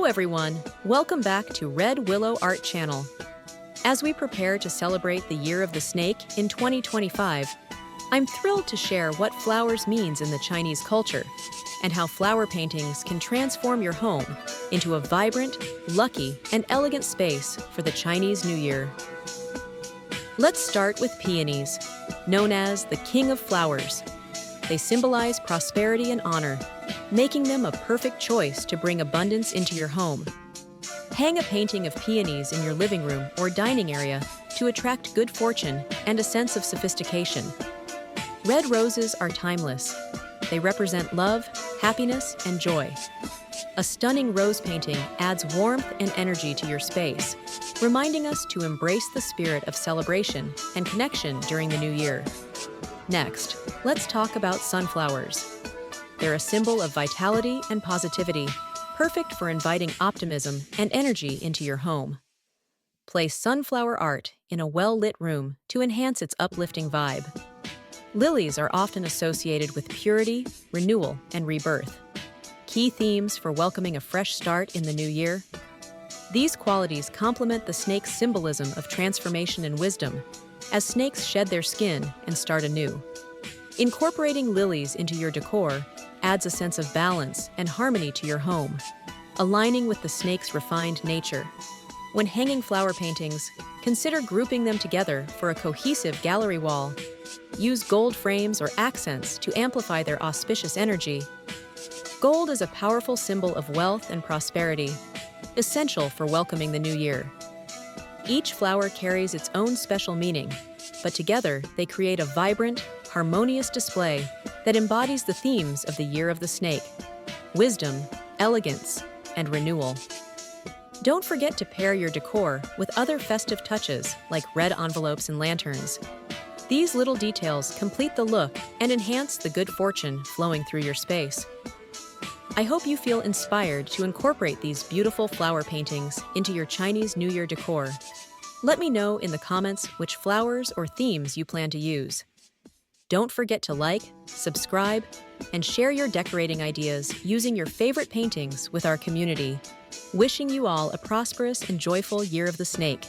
everyone, welcome back to Red Willow Art Channel. As we prepare to celebrate the Year of the Snake in 2025, I'm thrilled to share what flowers means in the Chinese culture and how flower paintings can transform your home into a vibrant, lucky, and elegant space for the Chinese New Year. Let's start with peonies, known as the king of flowers. They symbolize prosperity and honor, making them a perfect choice to bring abundance into your home. Hang a painting of peonies in your living room or dining area to attract good fortune and a sense of sophistication. Red roses are timeless. They represent love, happiness, and joy. A stunning rose painting adds warmth and energy to your space, reminding us to embrace the spirit of celebration and connection during the new year. Next, let's talk about sunflowers. They're a symbol of vitality and positivity, perfect for inviting optimism and energy into your home. Place sunflower art in a well-lit room to enhance its uplifting vibe. Lilies are often associated with purity, renewal, and rebirth. Key themes for welcoming a fresh start in the new year. These qualities complement the snake's symbolism of transformation and wisdom, as snakes shed their skin and start anew. Incorporating lilies into your decor adds a sense of balance and harmony to your home, aligning with the snake's refined nature. When hanging flower paintings, consider grouping them together for a cohesive gallery wall. Use gold frames or accents to amplify their auspicious energy. Gold is a powerful symbol of wealth and prosperity, essential for welcoming the new year. Each flower carries its own special meaning, but together they create a vibrant, harmonious display that embodies the themes of the Year of the Snake: wisdom, elegance, and renewal. Don't forget to pair your decor with other festive touches like red envelopes and lanterns. These little details complete the look and enhance the good fortune flowing through your space. I hope you feel inspired to incorporate these beautiful flower paintings into your Chinese New Year decor. Let me know in the comments which flowers or themes you plan to use. Don't forget to like, subscribe, and share your decorating ideas using your favorite paintings with our community. Wishing you all a prosperous and joyful Year of the Snake.